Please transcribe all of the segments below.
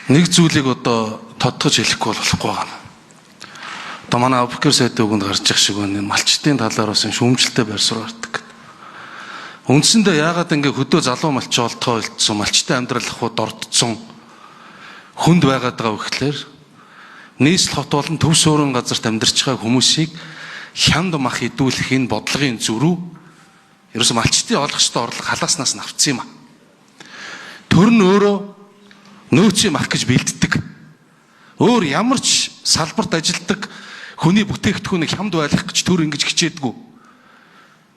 нэг зүйлийг одоо тодтогч хэлэхгүй болохгүй байна. Одоо манай Абукер сайдын үгэнд гарч их шиг байна. Малчтын талаар бас шүүмжлэлтэй байр суурь гардаг. Үндсэндээ яагаад ингэ хөдөө залуу малч олдгоо илтсэн малчтын амьдрал ахгүй дордсон хүнд байгаад байгаа вэ гэхээр нийслэл хот болон төв суурин газарт амьдарч байгаа хүмүүсийг хямд мах идүүлэх энэ бодлогын зөрүү ерөөс малчтын олох ёстой орлого халааснаас нь авцсан юм а. Төр нь өөрөө нөөцийн мах гэж бэлддэг. Өөр ямар ч салбарт ажилладаг хүний бүтээгдэхүүнийг хямд байлгах гэж төр ингэж хичээдэггүй.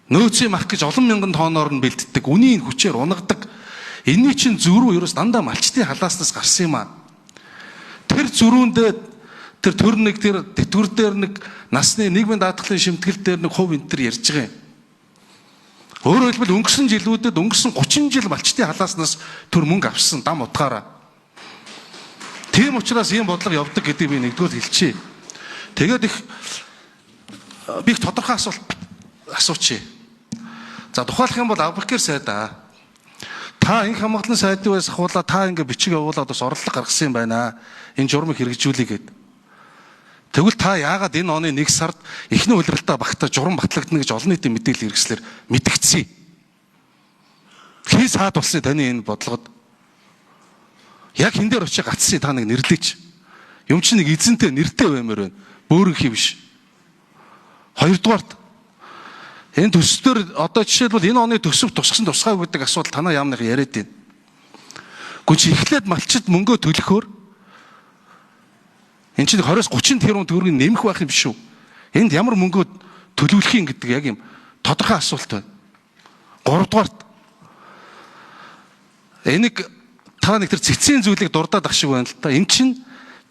Нөөцийн мах гэж олон мянган тооноор нь бэлддэг. Үнийн хүчээр унагадаг. Энийн чинь зөрүү ерөөс дандаа малчтын халааснаас гарсан юм а. Тэр зөрүүндээ тэр төр нэг тэр тэтгэвэр дээр нэг насны нийгмийн даатгалын шимтгэл дээр нэг хувь энтер ярьж байгаа юм. Өөрөөр хэлбэл өнгөрсөн жилүүдэд өнгөрсөн 30 жил малчтын халааснаас төр мөнгө авсан дам утгаараа. Тийм учраас ийм бодлого явдаг гэдгийг би нэгдүгээр хэлчихье. Тэгээд би их тодорхой асуучих. За тухайлах юм бол Абукер сайдаа та инх хамгааллын сайдын байс ахуулаа та ингэ бичиг явуулаад бас орлого гаргасан юм байна. Энэ журмыг хэрэгжүүлээ гэд. Тэгвэл та яагаад энэ оны 1 сард эхний улиралтаа багтаа журам батлагдана гэж олон нийтийн мэдээлэл хэрэгслэр мэдгдсэн. Хий саад болсон таны энэ бодлогод яг хин дээр очиж гацсан та нэг нэрлээч. Юм чи нэг эзэнтэй нэртэй баймаар байна. Бөөрөнхий биш. Хоёрдугаарт энэ төсвөр одоо жишээлбэл энэ оны төсөв тусгасан тусгай гэдэг асуудал танаа яамнах яриад байна. Гүч эхлээд малчид мөнгөө төлөхөөр энэ чинь 20-30 тэрбум төгрөгийг нэмэх байх юм биш үү? Энд ямар мөнгөө төлөвлөх юм гэдэг яг юм тодорхой асуулт байна. Гуравдугаарт энийг та нэг тэр цэцгийн зүйлийг дурдаад ах шиг байна л та. Энэ чинь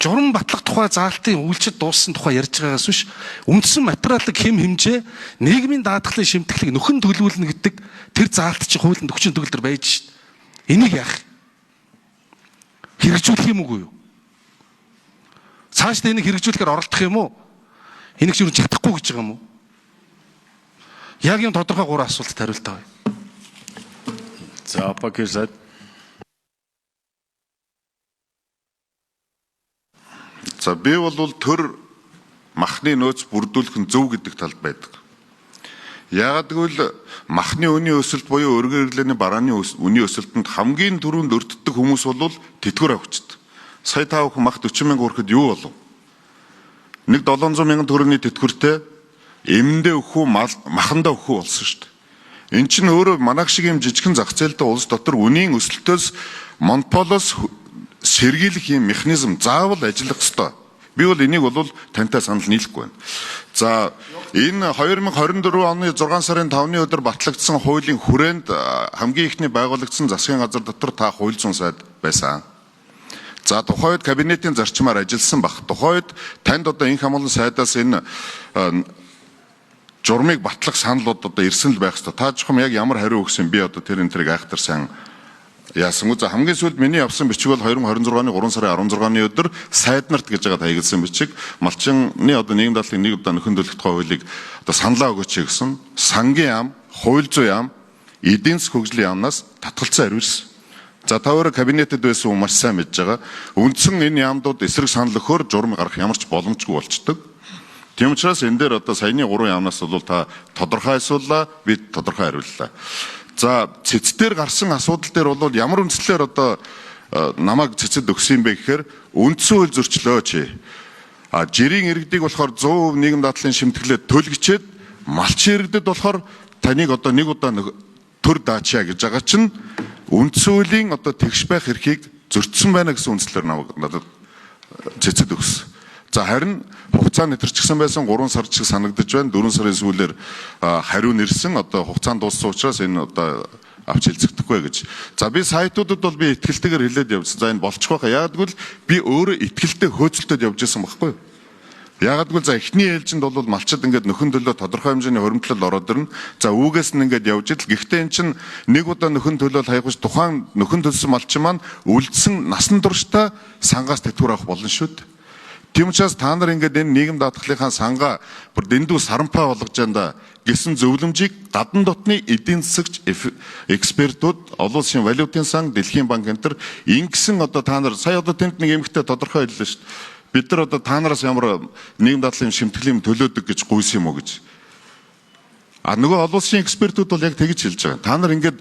журам батлах тухай заалтын үйлчлэл дууссан тухай ярьж байгаагаас биш үндсэн материалын хэм хэмжээ нийгмийн даатгалын шимтгэлийг нөхөн төлөвлөнө гэдэг тэр заалт чинь хуулинд 40 төгөлдөр байж шít. Энийг яах? Хэрэгжүүлэх юм уу юу? Цаашдаа энийг хэрэгжүүлэхээр оролдох юм уу? Энийг ч юу чадахгүй гэж байгаа юм уу? Яг юм тодорхой 3 асуултад хариулт авъя. За Абукер сайд. За би бол төр махны нөөц бүрдүүлэх нь зөв гэдэг талд байдаг. Яагаад гэвэл махны үнийн өсөлт буюу өргөн хэрэглээний барааны үнийн өсөлтөнд хамгийн түрүүнд өртдөг хүмүүс бол тэтгэвэр авахчд. Сая та бүхэн мах 40 мянга хүрэхэд юу болов? Нэг 700 мянган төгрөгийн тэтгэвэртэй эмэндээ өгөх үү махандаа өгөх үү болсон шүү дээ. Эн чинь өөрөө манайх шиг юм жижигхэн зах зээлтэй улс дотор үнийн өсөлтөөс монополоос сэргийлэх юм механизм заавал ажиллах ёстой. Би бол энийг бол тантай санал нийлэхгүй байна. За энэ 2024 оны 6 сарын 5-ны өдөр батлагдсан хуулийн хүрээнд хамгийн ихний байгуулагдсан засгийн газар дотор та хууль зүйн сайд байсан. За тухайд кабинетийн зарчмаар ажилласан баг. Тухайд танд одоо инх хамгааллын сайдаас энэ журмыг батлах саналууд одоо ирсэн л байх ёстой. Та жохом яг ямар хариу өгсөн би одоо тэр энэ тэрийг айхтар сайн яасан үү? За хамгийн сүүлд миний авсан бичиг бол 2026 оны 3 сарын 16-ны өдөр сайд нарт гэж байгаа хаягдсан бичиг. Малчины одоо нийгэм даатгалын нэг удаа нөхөн төлөх тухай хуулийг одоо саналаа өгөөч гэсэн сангийн яам, хууль зүйн яам, эдийн засгийн хөгжлийн яамнаас татгалцсан хариулсан. За та өөрөө кабинетэд байсан хүн маш сайн мэдж байгаа. Үндсэн энэ яамдууд эсрэг санал өгөхөөр журам гарах ямар ч боломжгүй болчдөг. Тийм учраас энэ дээр одоо саяны 3 яамнаас бол та тодорхой асуулаа, би тодорхой хариуллаа. За цэцдэр гарсан асуудал дээр бол ямар үндслээр одоо намайг цэцэд өгсөн юм бэ гэхээр үндсэн хууль зөрчлөөч. Жирийн иргэдийг болохоор 100% нийгэм даатгалын шимтгэлээ төлгөчөөд малчин иргэдэд болохоор таныг одоо нэг удаа төр даачаа гэж байгаа чинь үндсэн хуулийн одоо тэгш байх эрхийг зөрчсөн байна гэсэн үндслээр намайг надад цэцэд өгсөн. За харин хугацаа нэтэрчсэн байсан 3 сар шиг санагдаж байна. 4 сарын сүүлээр хариу нэрсэн одоо хугацаанд дууссан учраас энэ одоо авч хэлцэгдэхгүй гэж. За би сайтуудад бол би итгэлтэйгээр хэлээд явсан. За энэ болчих байхаа. Яагаад гэвэл би өөрөө итгэлтэй хөөцөлтөд явж исэн байхгүй юу? Яагаад гэвэл за эхний ээлжинд бол малчид ингээд нөхөн төлөө тодорхой хэмжээний хуримтлал ороод ирнэ. За үүгээс нь ингээд явж идэл. Гэхдээ эн чинь нэг удаа нөхөн төлөөл хаягууч тухайн нөхөн төлсөн малчин маань үлдсэн насан туршдаа сангаас тэтгэвэр авах болно шүү дээ. Тийм учраас та нар ингээд энэ нийгэм даатгалынхаа сангаа бүр дэндүү сарампаа болгож байна гэсэн зөвлөмжийг гадна дотны эдийн засагч экспертүүд, олон улсын валютын сан, Дэлхийн банк энэ төр ингэсэн одоо та нар сая одоо тэнд нэг эмэгтэй тодорхой хэллээ шүү дээ. Бид нар одоо та нараас ямар нийгэм даатгалын шимтгэлийн төлөөдөг гэж гуйсан юм уу гэж. Нөгөө олон улсын экспертүүд бол яг тэгж хэлж байгаа. Та нар ингээд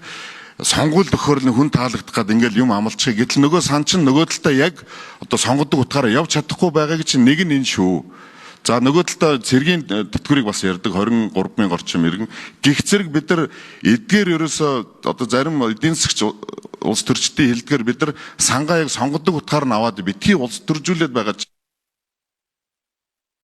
сонгуульд өгөхөөр хүн таалагдах гээд ингээл юм амлчих. Гэтэл нөгөө сан чинь нөгөө талдаа яг одоо сонгодог утгаараа явж чадахгүй байгааг чинь нэг нь энэ шүү. За нөгөө талдаа цэргийн тэтгэврийг бас ярьдаг 23,000 орчим иргэн. Гэх зэрэг бид нар эдгээр ерөөсөө одоо зарим эдийн засгч улс төрчдийн хэлдгээр бид нар сангаа яг сонгодог утгаар нь аваад битгий улс төржүүлээд байгаа.